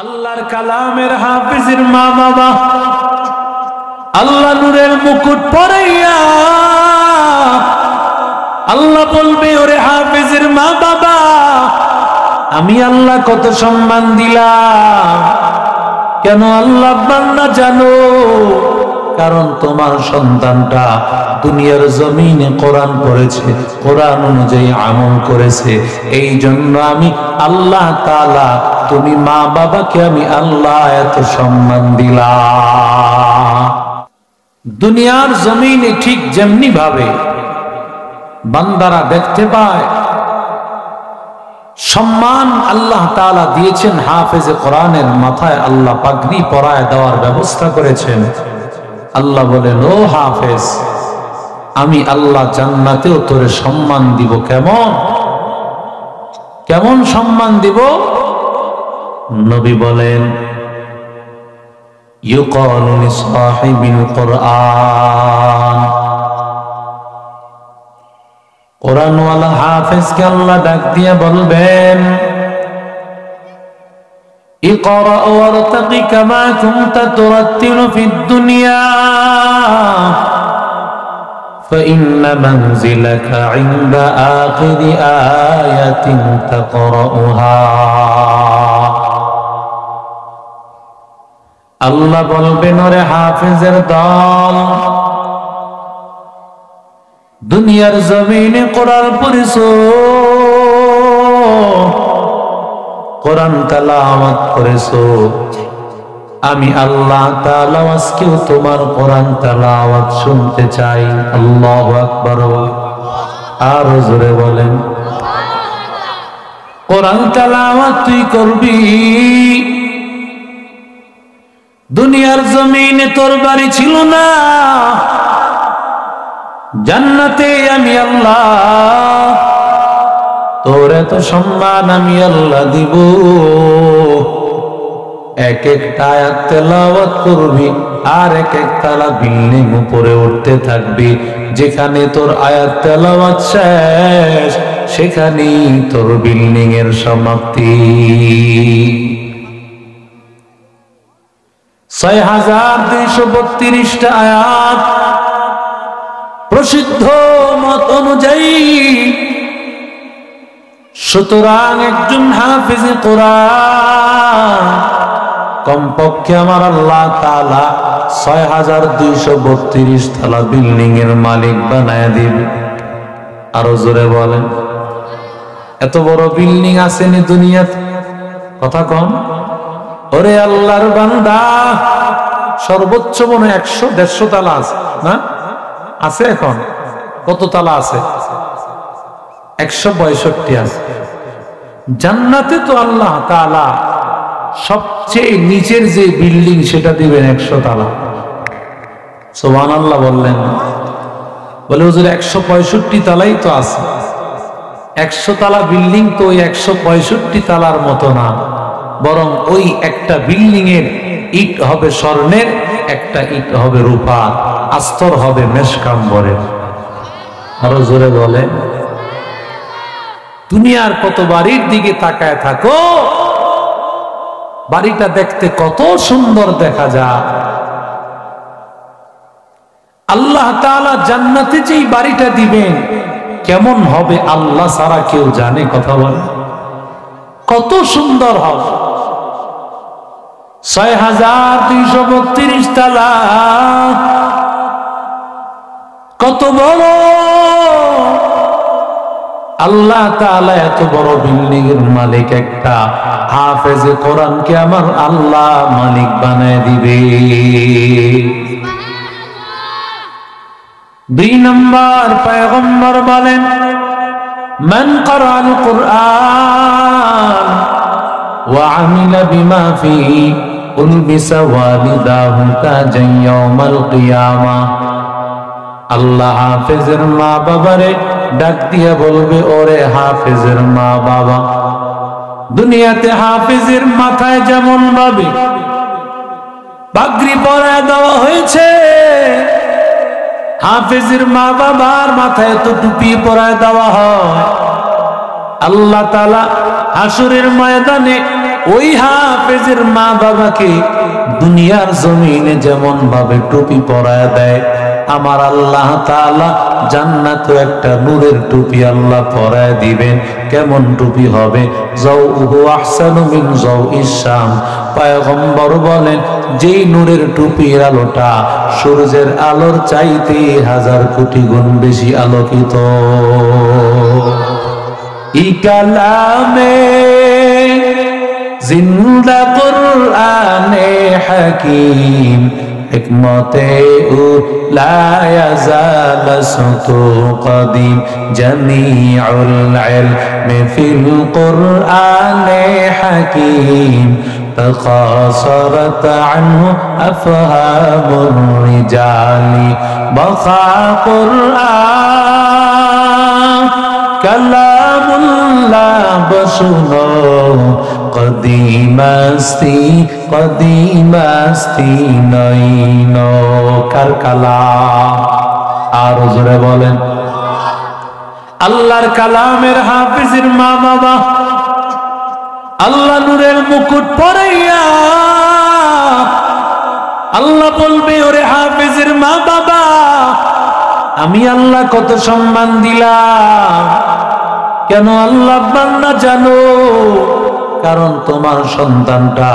আল্লাহর কালামের হাফিজের মা বাবা আল্লাহ নূরের মুকুট পরাইয়া আল্লাহ বলবে, ওরে হাফিজের মা বাবা, আমি আল্লাহ কত সম্মান দিলাম। কেন আল্লাহ বান্দা জানো? কারণ তোমার সন্তানটা দুনিয়ার জমিনে কোরআন পড়েছে, কোরআন অনুযায়ী আমল করেছে, এই জন্য আমি আল্লাহ তাআলা, তুমি মা বাবাকে আমি আল্লাহ এত সম্মান দিলাম। দুনিয়ার জমিনে ঠিক যেমনি ভাবে বান্দারা দেখতে পায় সম্মান আল্লাহ তাআলা দিয়েছেন, হাফেজে কোরআনের মাথায় আল্লাহ পাগড়ি পরায় দেওয়ার ব্যবস্থা করেছেন। আল্লাহ বলেন, ও হাফেজ, আমি আল্লাহ জান্নাতেও তোরে সম্মান দিব। কেমন কেমন সম্মান দিব? নবী বলেন, ইউকালু লিসাহিবিল কুরআন, কোরআনওয়ালা হাফেজকে আল্লাহ ডাক দিয়ে বলবেন, ইকরা ওয়ারতাকি কামা কুনতা তুরাত্তিলু ফিদ দুনিয়া ফাইন্না মানজিলাকা ইনদা আখিরি আয়াতিন তাকরাউহা। আল্লাহ বলবেন, ওরে হাফেজের দল, দুনিয়ার জমিনে কোরআন পড়েছো, কোরআন তেলাওয়াত করেছো, আমি আল্লাহ তাআলা আজকেও তোমার কোরআন তেলাওয়াত শুনতে চাই। আল্লাহু আকবার। আর জোরে বলেন, কোরআন তেলাওয়াত তুই করবি। দুনিয়ার জমিনে তোর বাড়ি ছিল না, জান্নাতে আমি আল্লাহ তোর এত সম্মান আমি আল্লাহ দিব। এক একটা আয়াত তেলাওয়াত করবি, আর এক এক তালা বিল্ডিং উপরে উঠতে থাকবি। যেখানে তোর আয়াত তেলাওয়াত শেষ, সেখানেই তোর বিল্ডিং এর সমাপ্তি। ৬,২৩২টা আয়াত প্রসিদ্ধ মত অনুযায়ী। সুতরাং একজন হাফেজে কোরআন কমপক্ষে আমার আল্লাহ তাআলা ৬,২৩২ তলা বিল্ডিং এর মালিক বানায় দিবে। আরো জোরে বলেন, এত বড় বিল্ডিং আসেনি দুনিয়াতে? কথা কম। ওরে আল্লাহর বান্দা, সর্বোচ্চ মনে ১০০-১৫০ তালা আছে না? আছে? এখন কত তালা আছে? ১৬৫ আছে। জান্নাতে তো আল্লাহ তাআলা সবচেয়ে নিচের যে বিল্ডিং সেটা দিবেন ১০০ তালা। সুবহানাল্লাহ বললেন। বলে হুজুর ১৬৫ তালাই তো আছে। ১০০ তালা বিল্ডিং তো ওই ১৬৫ তালার মতো না, বরং ওই একটা বিল্ডিং এর ইট হবে স্বর্ণের, একটা ইট হবে রূপার, আস্তর হবে মেশকাম্বরের। আরো জোরে বলে, দুনিয়ার কত বাড়ির দিকে তাকায় থাকো, বাড়িটা দেখতে কত সুন্দর দেখা যায়। আল্লাহ তাআলা জান্নাতে যেই বাড়িটা দিবেন কেমন হবে আল্লাহ ছাড়া কেউ জানে? কথা বলে, কত সুন্দর হবে। ৬,২৩২ তালা, কত বড়! আল্লাহ তাআলা এত বড় বিল্ডিং এর মালিক একটা হাফেজে কোরআনকে আমার আল্লাহ মালিক বানায় দিবে। ২ নম্বর পয়গম্বর বলেন, মান ক্বরাআল কুরআন ওয়া আমিলা বিমা ফিহি উলবিসা ওয়ালিদাহু তাজান ইয়াউমাল কিয়ামাহ। আল্লাহ হাফেজের মা বাবারে ডাক দিয়া বলবে, ওরে হাফেজের মা বাবা, দুনিয়াতে হাফেজের মাথায় যেমন ভাবে পাগড়ি পরায় দেওয়া হয়েছে, হাফেজের মা বাবার মাথায় তো টুপি পরায় দেওয়া হয়। আল্লাহ তাআলা হাসরের ময়দানে ওই হাফেজের মা বাবাকে দুনিয়ার জমিনে যেমন ভাবে টুপি পরায় দেয়, আমার আল্লাহ তাআলা জান্নাতে একটা নূরের টুপি আল্লাহ পরায় দিবেন। কেমন টুপি হবে? যাওহু আহসানু মিন যাওইশ শাম। পয়গম্বর বলেন, যেই নূরের টুপির আলোটা সূর্যের আলোর চাইতে 1000 কোটি গুণ বেশি আলোকিত। ই কালামে জিন্দা কুরআনে হাকিম, হিকমতে ও লা ইয়াজাল সুতু কদিম, জামিউল ইলমি ফিল কুরআনে হাকিম, تقاصرت عنه أفهام الرجال، بقى قرآن كلام الله بشنو قديم अस्ति নইনো কার কালাম। আর জোরে বলেন, আল্লাহর কালামের হাফেজের মা বাবা আল্লাহ নূরের মুকুট পরাইয়া আল্লাহ বলবে, ওরে হাফেজের মা বাবা, আমি আল্লাহ কত সম্মান দিলাম। কেন আল্লাহ বান্দা জানো? কারণ তোমার সন্তানটা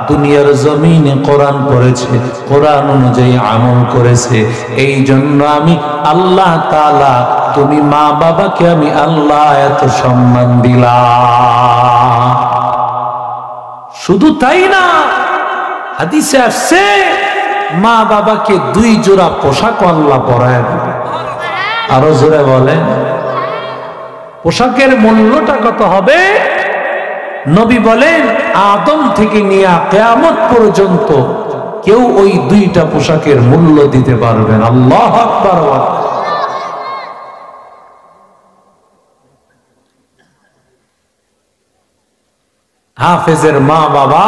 দুনিয়ার জমিনে কোরআন পড়েছে, কোরআন অনুযায়ী আমল করেছে, এই জন্য আমি আল্লাহ তাআলা, তুমি মা বাবাকে আমি আল্লাহ এত সম্মান দিলাম। শুধু তাই না, হাদিসে আসছে মা বাবাকে 2 জোড়া পোশাক আল্লাহ পরায় দেবে। আরো জোরে বলেন, পোশাকের মূল্যটা কত হবে? নবী বলেন, আদম থেকে নিয়ে কিয়ামত পর্যন্ত কেউ ওই 2টা পোশাকের মূল্য দিতে পারবেন। আল্লাহু আকবার। হাফেজের মা বাবা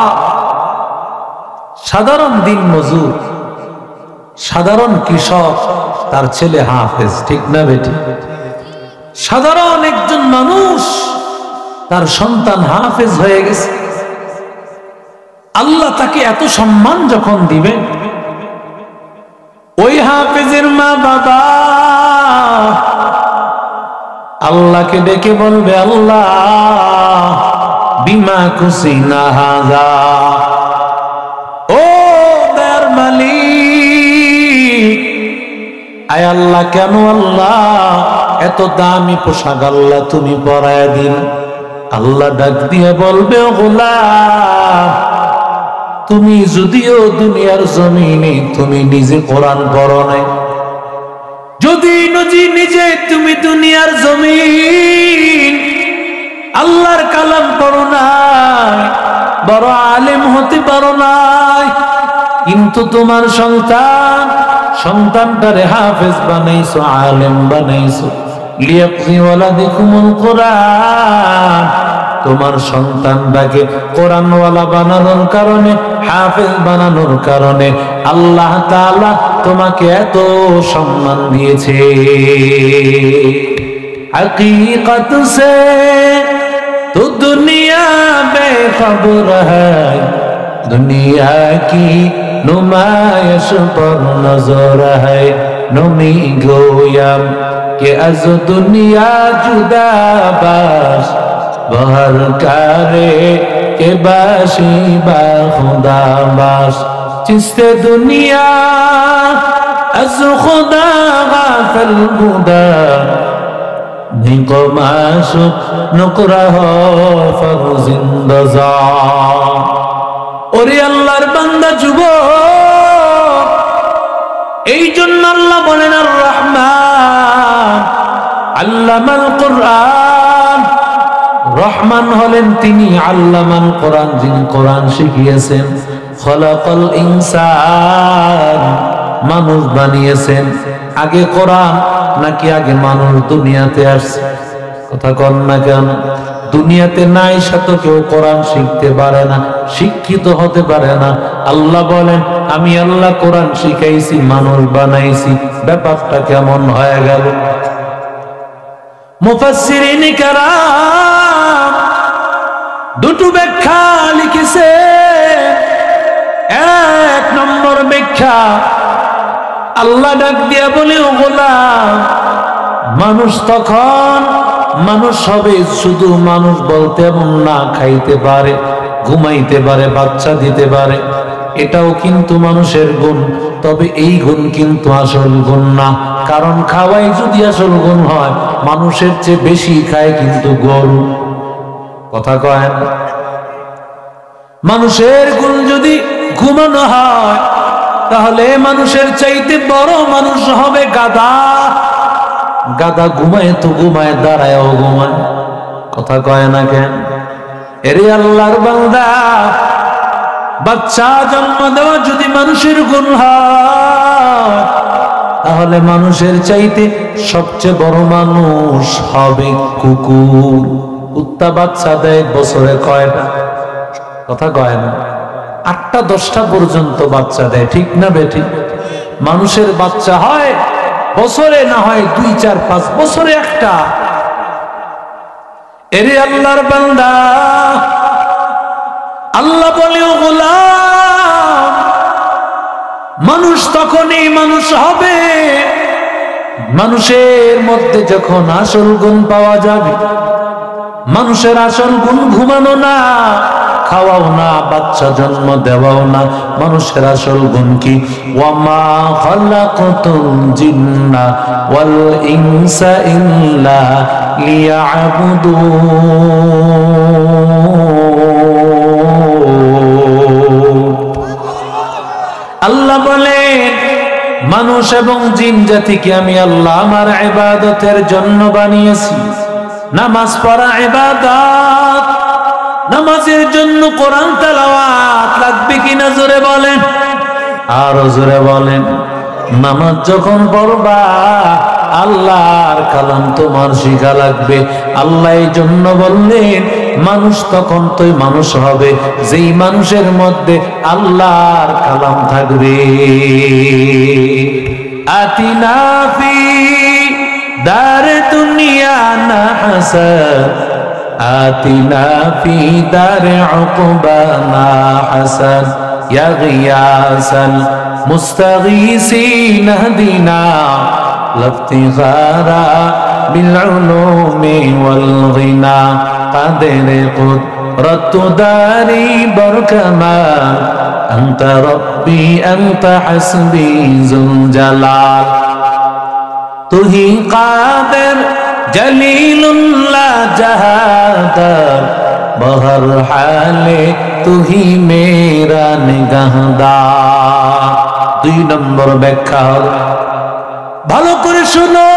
সাধারণ দিন মজুর, সাধারণ কৃষক, তার ছেলে হাফেজ, ঠিক না বেটি? সাধারণ একজন মানুষ, তার সন্তান হাফেজ হয়ে গেছে। আল্লাহ তাকে এত সম্মান যখন দিবেন, ওই হাফেজের মা বাবা আল্লাহকে ডেকে বলবে, আল্লাহ বিমা কুসিনা হাযা, ও দয়ার মালিক, আয় আল্লাহ, কেন আল্লাহ এত দামি পোশাক আল্লাহ তুমি পরায় দিন? আল্লাহ ডাক দিয়ে বলবে, ও গোলাম, তুমি যদিও দুনিয়ার জমিনে তুমি নিজে কোরআন পড়ো নাই, যদি নিজে তুমি দুনিয়ার জমিন আল্লাহর কালাম পড়ো নাই, বড় আলেম হতে পারো নাই, কিন্তু তোমার সন্তানটারে হাফেজ বানাইছো, আলেম বানাইছো। লিয়াকজি ওয়ালাদিকুমুল কোরআন, তোমার সন্তানটাকে কোরআনওয়ালা বানানোর কারণে, হাফেজ বানানোর কারণে আল্লাহ তাআলা তোমাকে এত সম্মান দিয়েছে। हकीकत से तो दुनिया बेखबर है, दुनिया की नुमाइश पर नजर है, नमी गोयम के अज दुनिया जुदा बाश, बहर करे के बाशी बा खुदा बाश, जिससे दुनिया अज खुदा गाफिल बुदा, निकमाशुक नुकराह फरुजिंदजा। ওরে আল্লাহর বান্দা যুবক, এই জন্য আল্লাহ বলেন আর রহমান আল্লামাল কোরআন, রহমান হলেন তিনি, আল্লামাল কোরআন যিনি কোরআন শিখিয়েছেন, খলাকাল ইনসান মানুষ বানিয়েছেন। আগে কোরআন নাকি আগে মানুষ দুনিয়াতে আসছে? কথা কন না কেন? দুনিয়াতে নাই সাথে কেউ কোরআন শিখতে পারে না, শিক্ষিত হতে পারে না। আল্লাহ বলেন আমি আল্লাহ কোরআন শিখাইছি, মানুষ বানাইছি। ব্যাপারটা কেমন হয়ে গেল? মুফাসসিরিন কেরাম দুটো ব্যাখ্যা লিখেছে। এক নম্বর ব্যাখ্যা, আল্লাহ ডাক দিয়া বলে, ও গোলাম, মানুষ তখন মানুষ হবে, শুধু মানুষ বলতে এমন না, খাইতে পারে, ঘুমাইতে পারে, বাচ্চা দিতে পারে, এটাও কিন্তু মানুষের গুণ। তবে এই গুণ কিন্তু আসল গুণ না, কারণ খাওয়াই যদি আসল গুণ হয়, মানুষের চেয়ে বেশি খায় কিন্তু গরু। কথা কয় না? মানুষের গুণ যদি ঘুমানো হয়, তাহলে মানুষের চাইতে বড় মানুষ হবে গাধা। গাধা ঘুমায় তো ঘুমায়, দাঁড়ায়ও ঘুমায়। কথা কয় না কেন? এরে আল্লাহর বান্দা, বাচ্চা জন্ম দেওয়া যদি মানুষের গুণ হয়, তাহলে মানুষের চাইতে সবচেয়ে বড় মানুষ হবে কুকুর। কুত্তা বাচ্চা দেয় বছরে কয়টা? কথা কয় না? 8টা 10টা পর্যন্ত বাচ্চা দেয়, ঠিক না বেঠিক? মানুষের বাচ্চা হয় বছরে, না হয় 2, 4, 5 বছরে একটা। এরে আল্লাহর বান্দা, আল্লাহ বলে, ও গোলাম, মানুষ তখনই মানুষ হবে মানুষের মধ্যে যখন আসল গুণ পাওয়া যাবে। মানুষের আসল গুণ ঘুমানো না, খাওয়াও না, বাচ্চা জন্ম দেওয়াও না। মানুষের আসল গুণ কি? ওয়ামা খালাকাতুল জিন্না ওয়াল ইনসা ইল্লা লিয়াবুদুন। আল্লাহ বলেন, মানুষ এবং জিন জাতিকে আমি আল্লাহ আমার ইবাদতের জন্য বানিয়েছি। নামাজ পড়া ইবাদত, নামাজের জন্য কোরআন তেলাওয়াত লাগবে কিনা জোরে বলেন, আরো জোরে বলেন। নামাজ যখন পড়বা, আল্লাহর কালাম তোমার শিখা লাগবে। আল্লাহ এই জন্য বললেন, মানুষ তখন তুই মানুষ হবে যেই মানুষের মধ্যে আল্লাহর কালাম থাকবে। আতিনা ফি দারে দুনিয়া না হাসান, আতিনা ফি দারে উকবানা হাসান, ইয়া গিয়াসাল মুস্তাগীসিন হদিনা লাফতিগারা বিল উলুমি ওয়াল গিনা, কাদের কুদরত দারি বরকামান, আনতা রব্বি আনতা হাসবি যুল জালাল। তুহি কাদের জলিলুল্লাহ জাহাদার, বহর হালে তুহি মেরা নিগাহদার। 2 নম্বর ব্যাখ্যা হলো, ভালো করে শুনো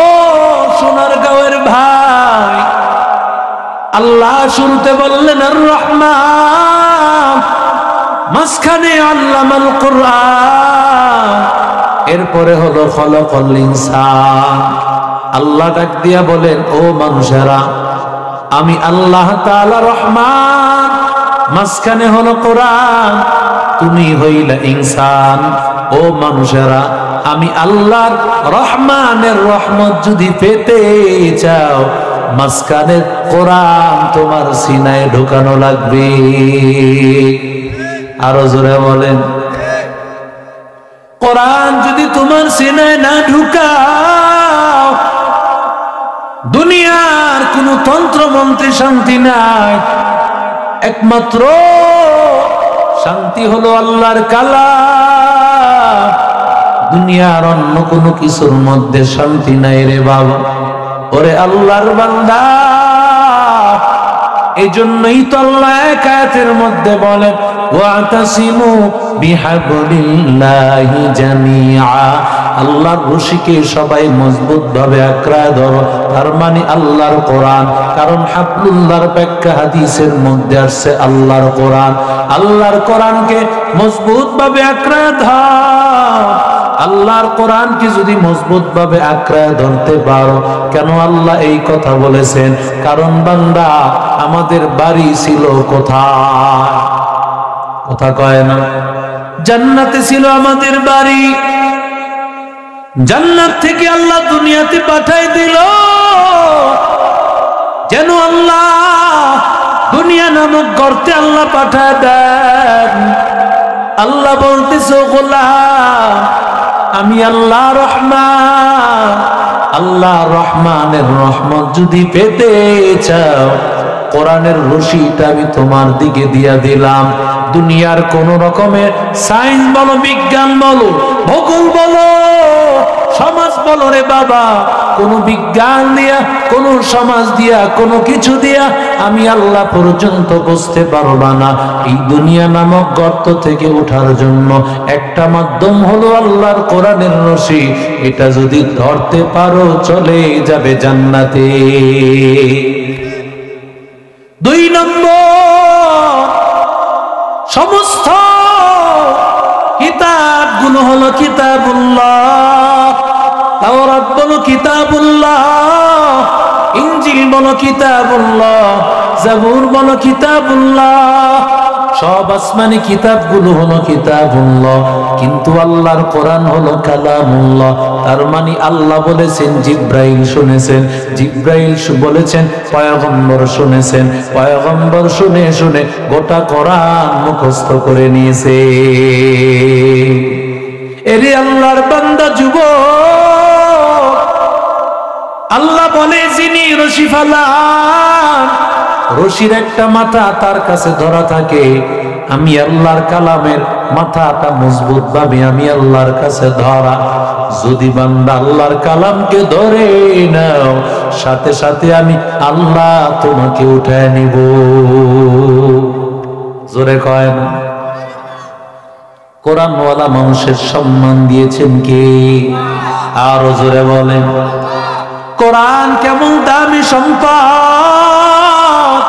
ও সোনার গাঁয়ের ভাই, আল্লাহ শুরুতে বললেন আর রহমান, মাঝখানে আল্লামাল কুরআন, এরপরে হলো খলাকাল ইনসান। আল্লাহ ডাক দিয়া বলেন, ও মানুষেরা, আমি আল্লাহ তাআলা রহমান, মাঝখানে হলো কোরআন, তুমি হইলা ইনসান। ও মানুষেরা, আমি আল্লাহর রহমানের রহমত যদি পেতে চাও, মাঝখানে কোরআন তোমার সিনায় ঢোকানো লাগবে। আরো জোরে বলেন, কোরআন যদি তোমার সিনায় না ঢুকাও, দুনিয়ার কোন তন্ত্র মন্ত্রে শান্তি নাই। একমাত্র শান্তি হলো আল্লাহর কালাম। দুনিয়ার অন্য কোনো কিছুর মধ্যে শান্তি নাই রে বাবা। ওরে আল্লাহর বান্দা, এই জন্যই তো আল্লাহ এক আয়াতের মধ্যে বলেন, ওয়াতাসিমু বিহাবলিল্লাহি জামিআ, আল্লাহর রশিকে সবাই মজবুত ভাবে আঁকড়ায় ধরো। তার মানে আল্লাহর কোরআন, কারণ হাবলুল্লাহর ব্যাখ্যা হাদিসের মধ্যে আসছে আল্লাহর কোরআন। আল্লাহর কোরআনকে মজবুত ভাবে আঁকড়ায় ধর। আল্লাহর কোরআনকে যদি মজবুত ভাবে আঁকড়ায় ধরতে পারো, কেন আল্লাহ এই কথা বলেছেন? কারণ বান্দা, আমাদের বাড়ি ছিল কোথায়? কথা কয় না? জান্নাতে ছিল আমাদের বাড়ি। জান্নাত থেকে আল্লাহ দুনিয়াতে পাঠাই দিল। যেন আল্লাহ দুনিয়া নামক গর্তে আল্লাহ পাঠায় দেন। আল্লাহ বলতেছে গোলাম, আমি আল্লাহ রহমান, আল্লাহ রহমানের রহমত যদি পেতে চাও, কোরআনের রশিটা আমি তোমার দিকে দিয়া দিলাম। দুনিয়ার কোন রকমের সায়েন্স বলো, বিজ্ঞান বলো, ভূগোল বলো, সমাজ বলো রে বাবা, কোন বিজ্ঞান দিয়া, কোন সমাজ দিয়া, কোন কিছু দিয়া আমি আল্লাহ পর্যন্ত বুঝতে পারবা না। এই দুনিয়া নামক গর্ত থেকে ওঠার জন্য একটা মাধ্যম হলো আল্লাহর কোরআনের রশি। এটা যদি ধরতে পারো চলে যাবে জান্নাতে। 2 নম্বর, সমস্ত কিতাবগুলো হলো কিতাবুল্লাহ। তাওরাত বলো কিতাবুল্লাহ, ইনজিল বলো কিতাবুল্লাহ, জাবুর বলো কিতাবুল্লাহ, সব আসমানি কিতাবগুলো হলো কিতাবুল্লাহ। কিন্তু আল্লাহর কোরআন হলো কালামুল্লাহ। তার মানে আল্লাহ বলেছেন, জিব্রাইল শুনেছেন, জিব্রাইল বলেছেন, পয়গম্বর শুনেছেন, পয়গম্বর শুনে শুনে গোটা কোরআন মুখস্থ করে নিয়েছে। এরে আল্লাহর বান্দা যুবক, আল্লাহ বলে যিনি রশি ফালান, রশির একটা মাথা তার কাছে ধরা থাকে, আমি আল্লাহর কালামের মাথাটা মজবুত ভাবে আমি আল্লাহর কাছে ধরা। যদি বান্দা আল্লাহর কালামকে ধরে নাও, সাথে সাথে আমি আল্লাহ তোমাকে উঠায় নিব। জোরে কয় না? কোরআনওয়ালা মানুষের সম্মান দিয়েছেন কে? আরো জোরে বলেন। কোরআন কেমন দামি সম্পদ,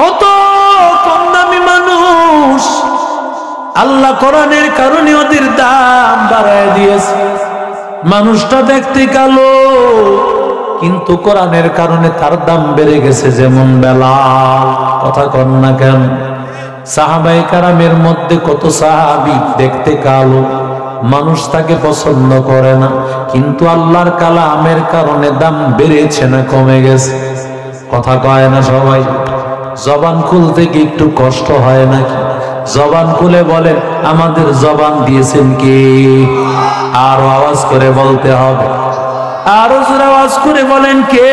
কত কম দামি মানুষ আল্লাহ কোরআনের কারণে ওদের দাম বাড়ায় দিয়েছে। মানুষটা দেখতে কালো, কিন্তু কোরআনের কারণে তার দাম বেড়ে গেছে। যেমন বেলাল, কথা কন না কেন? সাহাবায়ে কেরামের মধ্যে কত সাহাবী দেখতে কালো, মানুষ তাকে পছন্দ করে না, কিন্তু আল্লাহর কালামের কারণে দাম বেড়েছে না কমে গেছে? কথা কয় না সবাই? জবান খুলতে কি একটু কষ্ট হয় নাকি? জবান খুলে বলেন, আমাদের জবান দিয়েছেন কে? আরো আওয়াজ করে বলতে হবে, আরো জোরে আওয়াজ করে বলেন কে?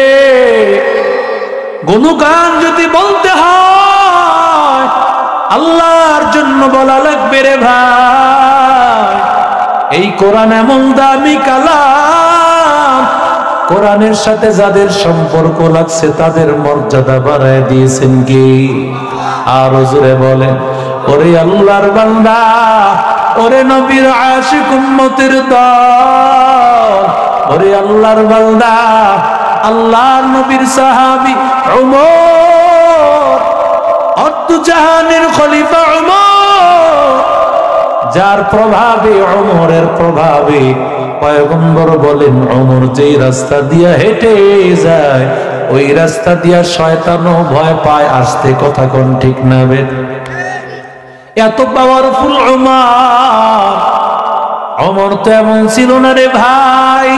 গুণগান যদি বলতে হয় আল্লাহর জন্য বলা লাগবে রে ভাই। এই কোরআন এমন দামি কালাম, কোরআনের সাথে যাদের সম্পর্ক লাগছে তাদের মর্যাদা বাড়ায় দিয়েছেন কি? আরো জোরে বলেন, ওরে আল্লাহর বান্দা, ওরে নবীর আশিক উম্মতের দল, ওরে আল্লাহর বান্দা, আল্লাহর নবীর সাহাবী উমর, জাহানের খলিফা উমর, যার প্রভাবে, উমরের প্রভাবে পয়গম্বর বলেন, উমর যেই রাস্তা দিয়া হেঁটে যায় ওই রাস্তা দিয়া শয়তানও ভয় পায় আসতে। কথা কোন ঠিক না? এত পাওয়ারফুল উমর। উমর তো এমন ছিল না রে ভাই,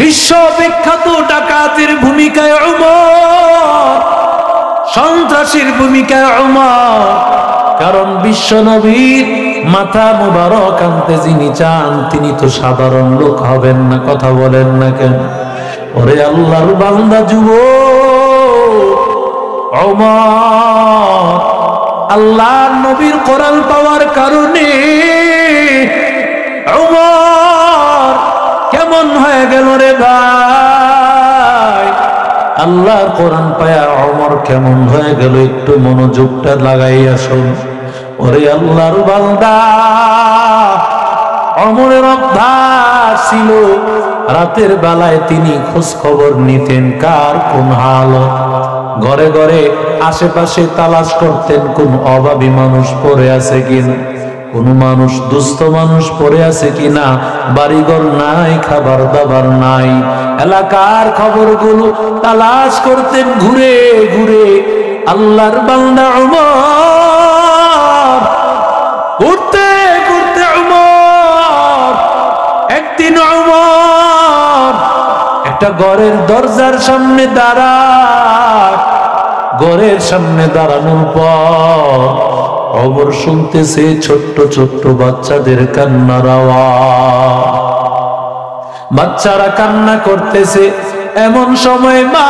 বিশ্ব বিখ্যাত ডাকাতের ভূমিকায় উমর, সন্ত্রাসীর ভূমিকায় উমর। কারণ বিশ্ব নবীর মাথা মুবারক আনতে যিনি চান তিনি তো সাধারণ লোক হবেন না। কথা বলেন না কেন? ওরে আল্লাহর বান্দা যুবক, উমর আল্লাহর নবীর কোরআন পাওয়ার কারণে উমর কেমন হয়ে গেল রে ভাই? আল্লাহর কোরআন পায়া উমর কেমন হয়ে গেল একটু মনোযোগটা লাগাইয়া শুন। ওরে আল্লাহর বান্দা, উমরের অভ্যাস ছিল রাতের বেলায় তিনি খোঁজ খবর নিতেন কার কোন হালত। ঘরে ঘরে আশেপাশে তালাশ করতেন কোন অভাবী মানুষ পড়ে আছে কিনা, কোন মানুষ দুস্থ মানুষ পড়ে আছে কিনা, বাড়িঘর নাই, খাবার দাবার নাই। এলাকার খবরগুলো তালাশ করতেন ঘুরে ঘুরে। আল্লাহর বান্দা উমর ঘুরতে ঘুরতে উমর একদিন উমর একটা একটা ঘরের দরজার সামনে দাঁড়ায়। ঘরের সামনে দাঁড়ানোর পর ওমর শুনতেছে ছোট্ট ছোট্ট বাচ্চাদের কান্নার আওয়াজ। বাচ্চারা কান্না করতেছে। এমন সময় মা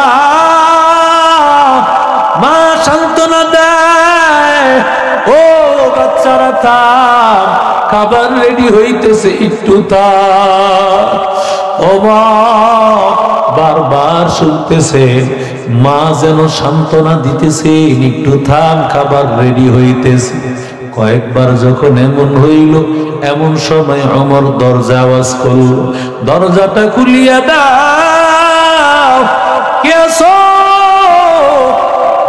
সান্ত্বনা দেয়, ও বাচ্চারা থাম, খাবার রেডি হইতেছে, একটু থাম। ও মা বারবার শুনতেছে, মা যেন সান্ত্বনা দিতেছে, একটু থাম, খাবার রেডি হইতেছে। কয়েকবার যখন এমন হইল, এমন সময় ওমর দরজা আওয়াজ করল, দরজাটা খুলিয়া দাও, কে আছো?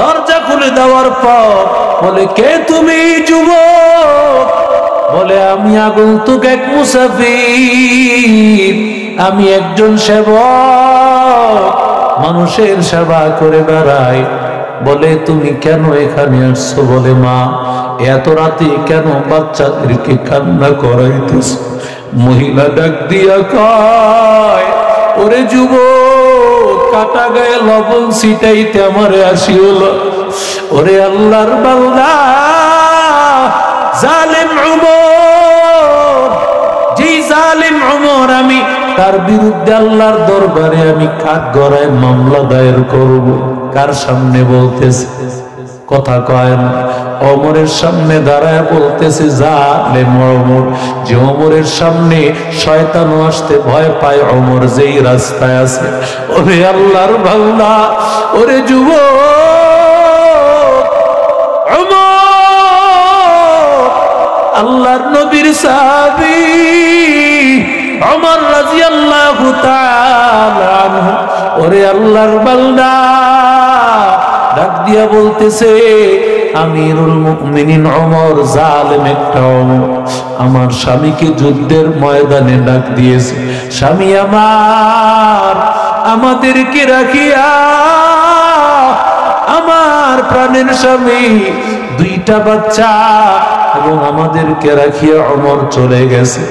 দরজা খুলে দেওয়ার পর বলে, কে তুমি যুবক? বলে, আমি আগন্তুক এক মুসাফির, আমি একজন সেবক, মানুষের সেবা করে বেড়াই। বলে, তুমি কেন এখানে আসছো? বলে, মা এত রাতে কেন বাচ্চাদেরকে কান্না করাইতেছ? মহিলা ডাক দিয়া কয়, ওরে যুবক, কাটা গায়ে লবণ ছিটাইতে আমারে আসিল। ওরে আল্লাহর বান্দা, জালেম ওমর, যেই জালেম ওমর, আমি তার বিরুদ্ধে আল্লাহর দরবারে আমি কাঠগড়ায় মামলা দায়ের করব। কার সামনে বলতেছে? কথা কয় না। ওমরের সামনে দাঁড়ায় বলতেছে, জালেম ওমর, যে ওমরের সামনে শয়তানও আসতে ভয় পায়, ওমর যেই রাস্তায় আছে। ওরে আল্লাহর বান্দা, ওরে যুবক, ওমর আল্লাহর নবীর সাহাবী ওমর রাদিয়াল্লাহু তাআলা আনহু। ওরে আল্লাহর বান্দা ডাক দিয়া বলতেছে, আমিরুল মুমিনিন ওমর, জালেম একটা ওমর আমার স্বামীকে যুদ্ধের ময়দানে ডাক দিয়েছে। স্বামী আমার, আমাদেরকে রাখিয়া, আমার প্রাণের স্বামী, দুইটা বাচ্চা এবং আমাদেরকে রাখিয়া ওমর চলে গেছে।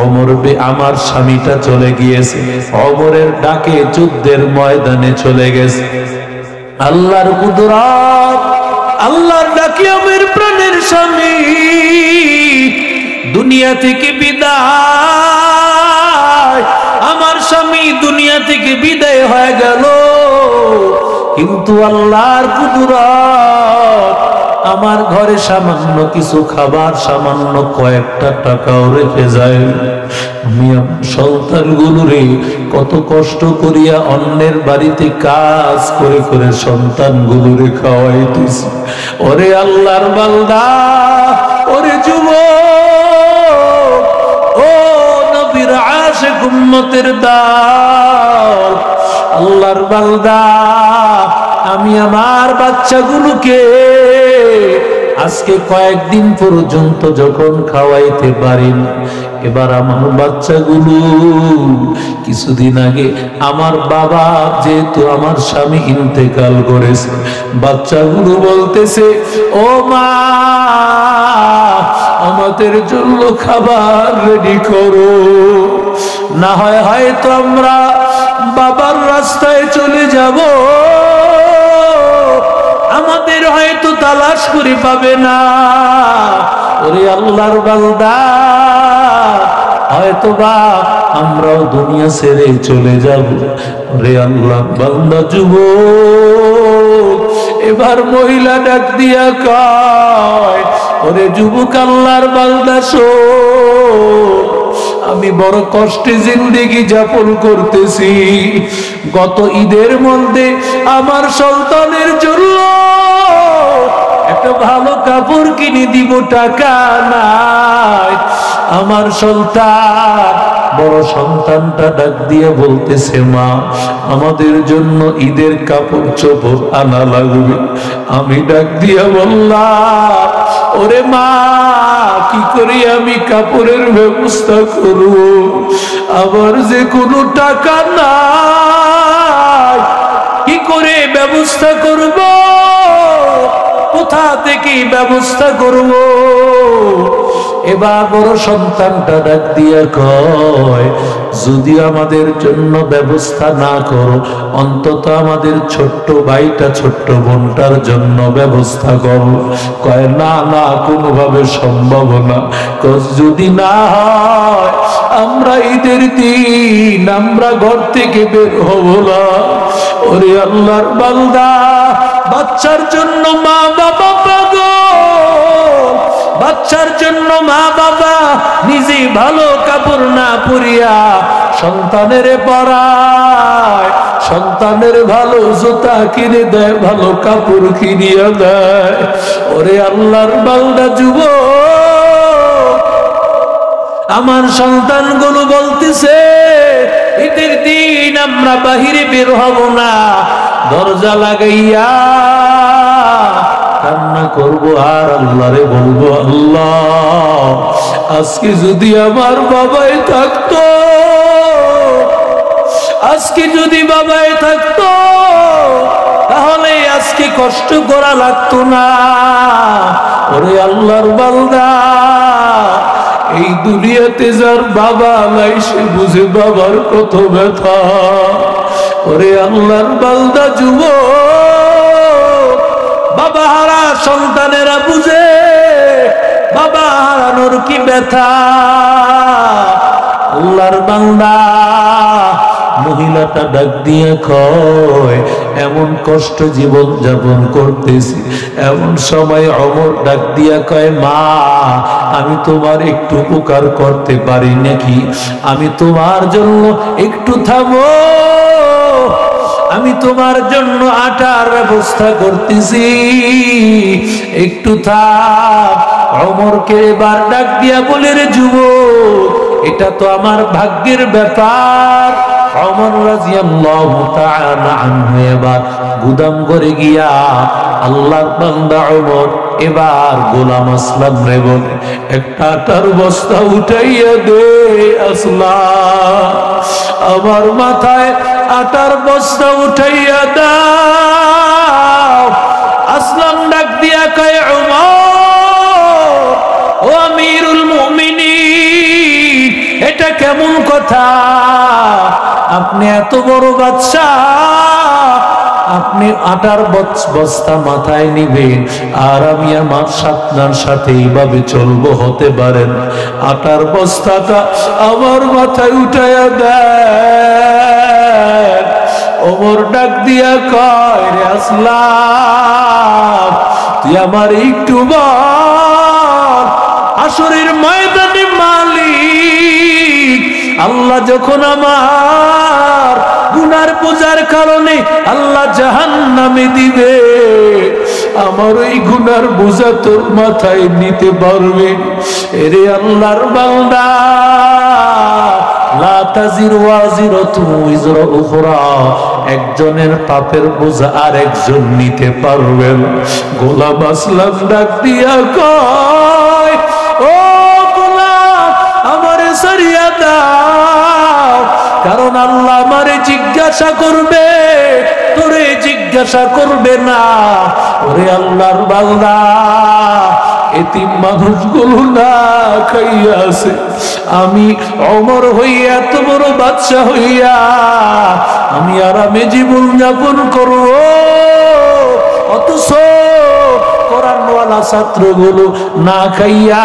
ওমর আমার স্বামীটা চলে গিয়েছে, ওমরের ডাকে যুদ্ধের ময়দানে চলে গেছে। আল্লাহর কুদরত, আল্লাহর ডাকে আমার প্রাণের স্বামী দুনিয়া থেকে বিদায়, আমার স্বামী দুনিয়া থেকে বিদায় হয়ে গেল। কিন্তু আল্লাহর কুদরত, আমার ঘরে সামান্য কিছু খাবার, সামান্য কয়েকটা টাকাও রেখে যায়। আমি সন্তানগুলোরে কত কষ্ট করিয়া অন্যের বাড়িতে কাজ করে করে সন্তানগুলোরে খাওয়াইতেছি। ওরে আল্লাহর বান্দা, ওরে যুবক, ও নবীর আশিক উম্মতের দল, আল্লাহর বান্দা, আমি আমার বাচ্চাগুলোকে আজকে কয়েকদিন পর্যন্ত যখন খাওয়াইতে পারিনি, এবার আমার বাচ্চাগুলো, কিছুদিন আগে আমার বাবা যেহেতু আমার স্বামী ইন্তেকাল করেছে, বাচ্চাগুলো বলতেছে, ও মা, আমাদের জন্য খাবার রেডি করো, না হয় হয়তো আমরা বাবার রাস্তায় চলে যাব, আমাদের হয়তো তালাশ করে পাবে না। ওরে আল্লাহর বান্দা, হয়তো বা আমরাও দুনিয়া ছেড়ে চলে যাব। ওরে আল্লাহর বান্দা যুবক, এবার মহিলা ডাক দিয়া কয়, ওরে যুবক, আল্লাহর বান্দা শোন, আমি বড় কষ্টে জিন্দেগি যাপন করতেছি। গত ঈদের মধ্যে আমার সন্তানের জন্য একটা ভালো কাপড় কিনে দিব, টাকা নাই। আমার সন্তান, বড় সন্তানটা ডাক দিয়ে বলতেছে, মা, আমাদের জন্য ঈদের কাপড় চোপড় আনা লাগবে। আমি ডাক দিয়া বললাম, ওরে মা, কি করে আমি কাপড়ের ব্যবস্থা করব? আমার যে কোনো টাকা নাই, কি করে ব্যবস্থা করব? কোথা থেকে ব্যবস্থা করব? এবার বড় সন্তানটা ডাক দিয়া কয়, যদি আমাদের জন্য ব্যবস্থা না করো, অন্তত আমাদের ছোট্ট ভাইটা ছোট্ট বোনটার জন্য ব্যবস্থা করো। কয় না না, কোনোভাবে সম্ভব না। যদি না হয় আমরা ঈদের দিন আমরা ঘর থেকে বের হব না। ওরে আল্লাহর বান্দা, বাচ্চার জন্য মা বাবা পাগল, বাচ্চার জন্য মা বাবা নিজে ভালো কাপড় না পরিয়া সন্তানের পরায়, সন্তানের ভালো জুতা কিনে দেয়, ভালো কাপড় কিনিয়ে দেয়। ওরে আল্লাহর বান্দা যুবক, আমার সন্তানগুলো বলতেছে ঈদের দিন আমরা বাহিরে বের হব না, দরজা লাগাইয়া কান্না করবো আর আল্লাহরে বলবো, আল্লাহ আজকে যদি আমার বাবাই থাকতো, আজকে যদি বাবাই থাকতো তাহলে আজকে কষ্ট করা লাগতো না। ওরে আল্লাহর বান্দা, এই দুনিয়াতে যার বাবা নাই সে বুঝে বাবার কত ব্যথা। ওরে আল্লাহর বান্দা যুবক, বাবা হারা সন্তানেরা বুঝে বাবা হারানোর কি ব্যথা। আল্লাহর বান্দা, মহিলাটা ডাক দিয়ে কয় এমন কষ্ট জীবন যাপন করতেছি, এমন সময় ওমর ডাক দিয়া কয় মা, আমি তোমার একটু উপকার করতে পারি নাকি? আমি তোমার জন্য একটু থামো, আমি তোমার জন্য আটার ব্যবস্থা করতেছি, একটু থাক। ওমরকে এবার ডাক দিয়া বলে, রে যুবক, এটা তো আমার ভাগ্যের ব্যাপার। ওমর রাদিয়াল্লাহু তাআলা আনহু এবার গুদাম করে গিয়া আল্লাহর বান্দা ওমর এবার গোলাম আসলাম রে বলে, একটা আটার বস্তা উঠাইয়া দে আসলাম, আমার মাথায় আটার বস্তা উঠাইয়া দাও। আসলাম ডাক দিয়া কয়, ওমর, ও আমিরুল মুমিনিন, এটা কেমন কথা? আপনি এত বড় বাদশা, আপনি আটার বস্তা মাথায় নিবেন আর আমি আমার আপনার সাথে এইভাবে চলবো? হতে পারেন। আটার বস্তাটা আমার মাথায় উঠাইয়া দেন। ওমর ডাক দিয়া কয়, রে আসলাম, তুই আমার একটু বল, হাসরের ময়দানে মালিক আল্লাহ যখন আমার গুনার বোঝার কারণে আল্লাহ জাহান্নামে দিবে, আমার ওই গুনার বোঝা তোর মাথায় নিতে পারবে? এরে আল্লাহর বান্দা, লা তাজিরু ওয়াজিরাতুন উযরা উখরা, একজনের পাপের বোঝা আর একজন নিতে পারবে না। গোলাম আসলাম ডাক দিয়া কয়, ও গোলাম, আমারে ছাড়িয়া দাও, কারণ আল্লাহ আমারে জিজ্ঞাসা করবে, তোরে জিজ্ঞাসা করবে না। ওরে আল্লাহর বান্দা, এতিম মানুষগুলো না খাইয়া আছে, আমি ওমর হইয়া এত বড় বাদশা হইয়া আমি আরামে জীবন যাপন করব, অথচ কোরআনওয়ালা ছাত্রগুলো না খাইয়া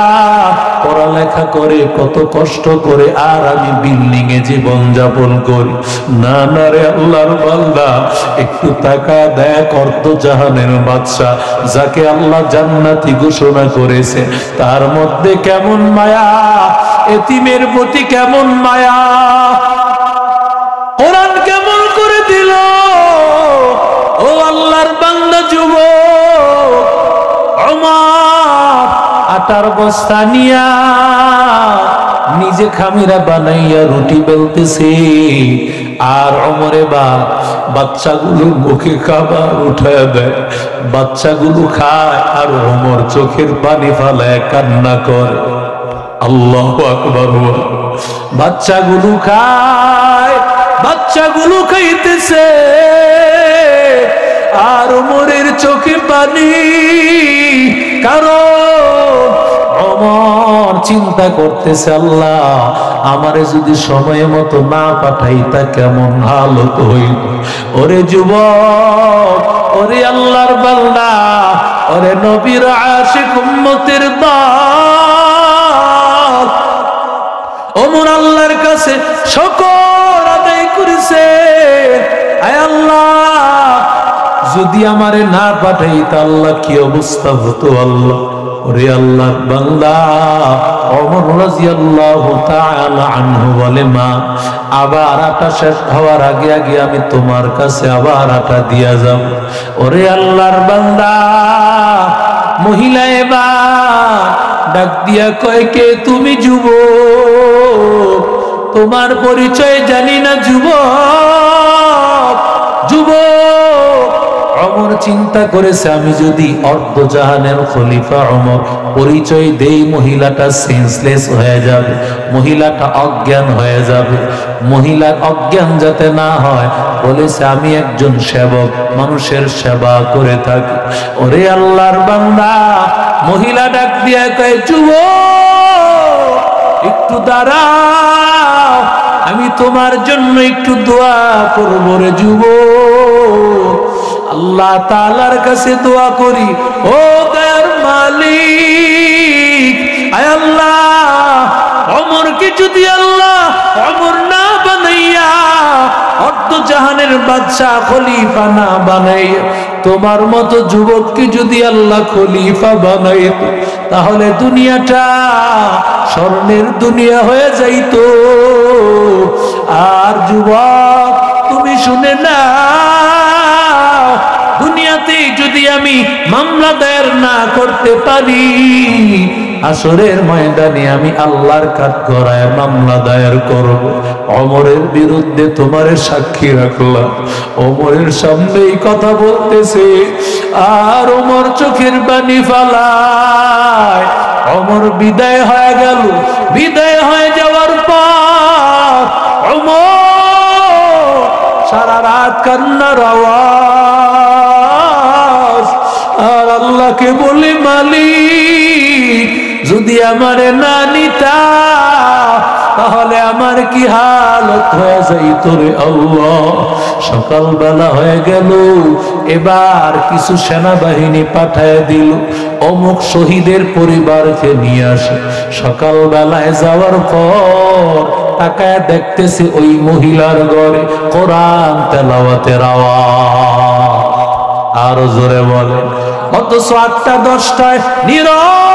পড়ালেখা করে কত কষ্ট করে, আর আমি বিল্ডিং এ জীবন যাপন করি। না না রে আল্লাহর বান্দা, একটু তাকা দেখ, অর্ধ জাহানের বাদশা যাকে আল্লাহ জান্নাতি ঘোষণা করেছে, তার মধ্যে কেমন মায়া, এতিমের প্রতি কেমন মায়া, কোরআন কেমন করে দিল। ও আল্লাহর বান্দা যুবক, ওমর আটার বস্তা নিয়া নিজে খামিরা বানাইয়া রুটি বেলতেছে, আর ওমরে বাচ্চাগুলোর মুখে খাবার উঠায় দেয়, বাচ্চাগুলো খায় আর ওমর চোখের পানি ফালায় কান্না করে। আল্লাহু আকবার। বাচ্চাগুলো খায়, বাচ্চাগুলো খাইতেছে আর ওমরের চোখে পানি, কারণ ওমর চিন্তা করতেছে, আল্লাহ আমারে যদি সময় মতো না পাঠাইতা কেমন হালত হইত। ওরে যুবক, ওরে আল্লাহর বান্দা, ওরে নবীর আশিক উম্মতের দল, ওমর আল্লাহর কাছে শুকর আদায় করেছে, আয় আল্লাহ যদি আমারে না পাঠাইতা আল্লাহ কি অবস্থা হতো। আল্লাহ, ওরে আল্লাহর বান্দা ওমর রাদিয়াল্লাহু তাআলা আনহু বলে, মা আবার আটা শেষ হওয়ার আগে আগে আমি তোমার কাছে আবার আটা দিয়া যাব। ওরে আল্লাহর বান্দা, মহিলা এবার ডাক দিয়া কয়, কে তুমি? যুবক, তোমার পরিচয় জানি না। যুবক, যুবক। ওমর চিন্তা করেছে, আমি যদি অর্ধজাহানের খলিফা ওমর পরিচয় দেই, মহিলাটা সেন্সলেস হয়ে যাবে, মহিলাটা অজ্ঞান হয়ে যাবে। মহিলার অজ্ঞান যাতে না হয় বলেছে, আমি একজন সেবক, মানুষের সেবা করে থাকি। ওরে আল্লাহর বান্দা, মহিলা ডাক দিয়া কয়, যুবক একটু দাঁড়াও, আমি তোমার জন্য একটু দোয়া করবো রে। যুবক, আল্লাহ তাআলার কাছে দোয়া করি, ও দয়ার মালিক, আয় আল্লাহ ওমরকে যদি আল্লাহ ওমর না বানাইয়া, অর্ধজাহানের বাদশা খলিফা না বানাইয়া, তোমার মতো যুবককে যদি আল্লাহ খলিফা বানাইত, তাহলে দুনিয়াটা স্বর্ণের দুনিয়া হয়ে যাইত। আর যুবক, তুমি শুনে না, দুনিয়াতে যদি আমি মামলা দায়ের না করতে পারি, আসরের ময়দানে আমি আল্লাহর কাঠগড়ায় মামলা দায়ের করব। ওমরের বিরুদ্ধে তোমারে সাক্ষী রাখলাম, ওমরের সামনেই কথা বলতেছে, আর ওমর চোখের পানি ফালায়। ওমর বিদায় হয়ে গেল। বিদায় হয়ে যাওয়ার পর ওমর সারা রাত কান্নার আওয়াজ, আর আল্লাহকে বলে, মালিক যদি আমারে না নিতা তাহলে আমার কি হালত হয়ে যাইত রে আল্লাহ। সকালবেলা হয়ে গেল, এবার কিছু সেনাবাহিনী পাঠায় দিল, অমুক শহীদের পরিবারকে নিয়ে আসে। সকালবেলায় যাওয়ার পর তাকায় দেখতেছে ওই মহিলার ঘরে কোরআন তেলাওয়াতের আওয়াজ। আরো জোরে বলে, অথচ 8টা 10টায় নীরব।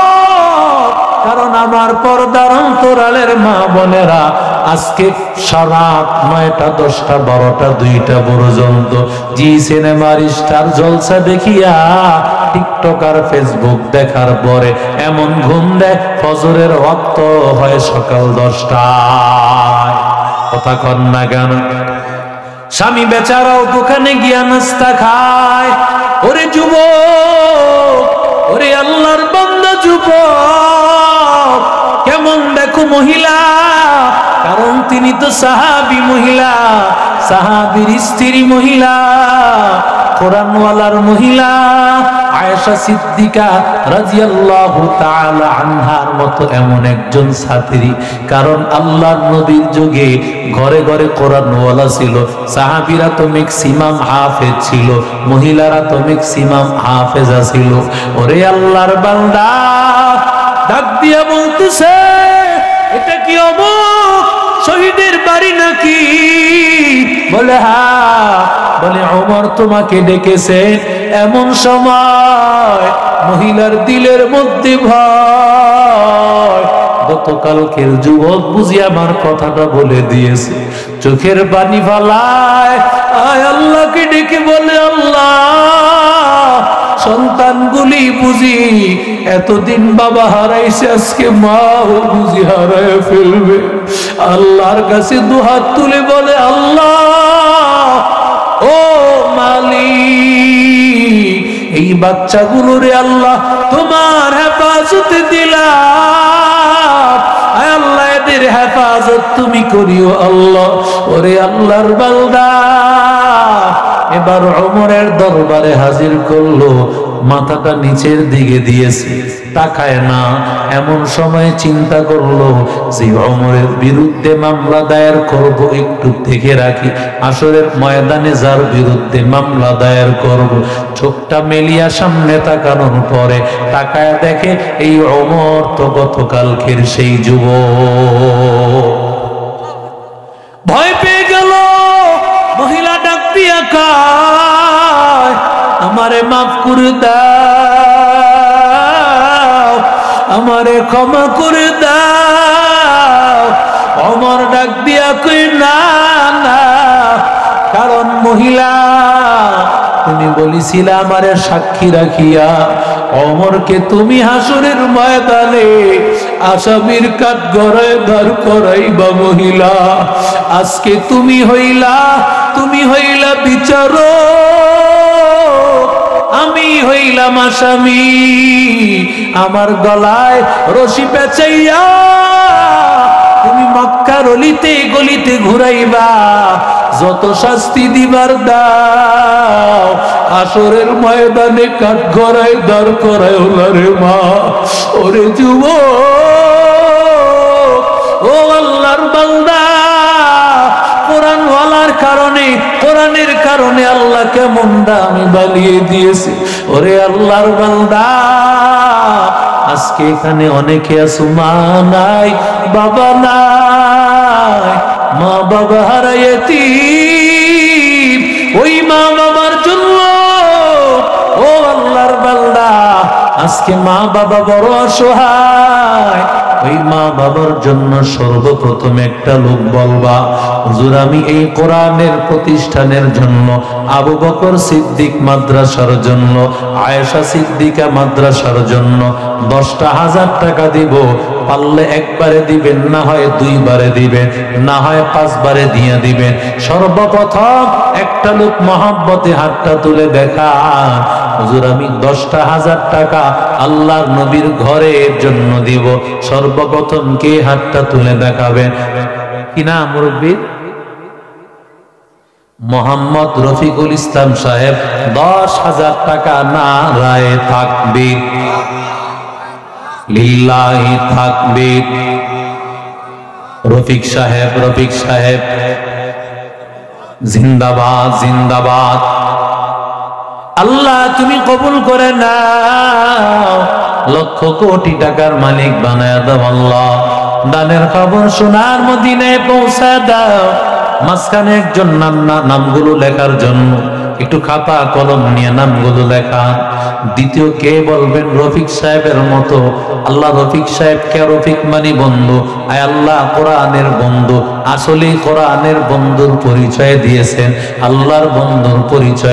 কারণ আমার পর্দার অন্তরালের মা বোনেরা আজকে রাত 9টা 10টা 12টা 2টা পর্যন্ত জি সিনেমার স্টার জলসা দেখিয়া, টিকটক আর ফেসবুক দেখার পরে এমন ঘুম দেয়, ফজরের ওয়াক্ত হয় সকাল 10টায়। কথা কন না কেন? স্বামী বেচারাও দোকানে গিয়া নাস্তা খায়। ওরে যুবক, ওরে আল্লাহর বান্দা যুবক, কেমন দেখো মহিলা, কারণ তিনি তো সাহাবী মহিলা, সাহাবীর স্ত্রী মহিলা, কোরআনওয়ালার মহিলা আয়েশা সিদ্দিকা রাদিয়াল্লাহু তাআলা আনহার মতো এমন একজন ছাত্রী। কারণ আল্লাহর নবীর যুগে ঘরে ঘরে কোরআনওয়ালা ছিল, সাহাবীরা তো ম্যাক্সিমাম হাফেজ ছিল, মহিলারা তো ম্যাক্সিমাম হাফেজা ছিল। ওরে আল্লাহর বান্দা ডাক দিয়া বলতেছে, এটা কি অমুক শহীদের বাড়ি নাকি? বলে হ্যাঁ। বলে ওমর তোমাকে ডেকেছে। এমন সময় মহিলার দিলের মধ্যে ভয়, গতকালকের যুবক বুঝি আমার কথাটা বলে দিয়েছে, চোখের পানি ফালায়, আয় আল্লাহকে ডেকে বলে, আল্লাহ সন্তানগুলি বুঝি এতদিন বাবা হারাইছে, আজকে মাও বুঝি হারায় ফেলবে। আল্লাহর কাছে দুহাত তুলে বলে, আল্লাহ ও মালিক, এই বাচ্চাগুলোরে আল্লাহ তোমার হেফাজতে দিলাম, আল্লাহ এদের হেফাজত তুমি করিও আল্লাহ। ওরে আল্লাহর বান্দা, এবার ওমরের দরবারে হাজির করলো, মাথাটা নিচের দিকে দিয়েছে, তাকায় না। এমন সময় চিন্তা করলো যে ওমরের বিরুদ্ধে মামলা দায়ের করব, একটু দেখে রাখি আসরের ময়দানে যার বিরুদ্ধে মামলা দায়ের করব। চোখটা মেলিয়া সামনে তাকানোর পরে তাকায় দেখে এই ওমর তো গতকালকের সেই যুবক। ভয় পেয়ে গেল। মহিলা ডাক দিয়া কয়, আমারে মাফ করে দাও, আমারে ক্ষমা করে দাও। ওমর ডাক দিয়া কই, না না, কারণ মহিলা তুমি বলেছিলে আমারে সাক্ষী রাখিয়া ওমরকে তুমি হাসরের ময়দানে আসামির কাঠগড়ায় দাঁড় করাইবা। মহিলা আজকে তুমি হইলা বিচারক, আমি হইলাম আসামি। আমার গলায় রশি পেঁচাইয়া তুমি মক্কার অলিতে গলিতে ঘুরাইবা, যত শাস্তি দিবার দাও। আসরের ময়দানে কাঠগড়ায় দাঁড় করায় ওলারে মা। ওরে যুবক, ও আল্লাহর বান্দা, কোরআনওয়ালার কারণে, কোরআনের কারণে আল্লাহ কেমন দামি বানিয়ে দিয়েছে। ওরে আল্লাহর বান্দা, আজকে এখানে অনেকে আছো মা নাই, বাবা নাই, মা বাবা হারাইতি। ওই মা বাবার জন্য ও আল্লাহর বান্দা, আজকে মা বাবা বড় অসহায়। ওই মা বাবার জন্য সর্বপ্রথম একটা লোক বলবা, হুজুর আমি এই কোরআনের প্রতিষ্ঠানের জন্য আবু বকর সিদ্দিক মাদ্রাসার জন্য, আয়েশা সিদ্দিকা মাদ্রাসার জন্য 10,000 টাকা দিব। পারলে একবারে দিবেন, না হয় 2 বারে দিবেন, না হয় 5 বারে দিয়ে দিবেন। সর্বপ্রথম একটা লোক মহব্বতে হাতটা তুলে দেখান, হুজুর আমি 10,000 টাকা আল্লাহর নবীর ঘরের জন্য দিব। সর্বপ্রথম কে হাতটা তুলে দেখাবেন? কি নাম মুরব্বী? মোহাম্মদ রফিকুল ইসলাম সাহেব 10,000 টাকা। নারায়ে তাকবীর, লিল্লাহি তাকবীর। রফিক সাহেব জিন্দাবাদ, জিন্দাবাদ। আল্লাহ তুমি কবুল করে নাও, লক্ষ কোটি টাকার মালিক বানায় দাও আল্লাহ। দানের খবর সোনার মদিনায় পৌঁছা দাও। মাঝখানে একজন নামগুলো লেখার জন্য একটু খাতা কলম নিয়ে নামগুলো লেখা। দ্বিতীয় কে বলবেন? রফিক সাহেবের মতো। আল্লাহ রফিক সাহেব কে? রফিক মানে বন্ধু। আয় আল্লাহ কোরআনের বন্ধু, আসলে কোরআনের বন্ধুর পরিচয় দিয়েছেন, আল্লাহর বন্ধুর পরিচয়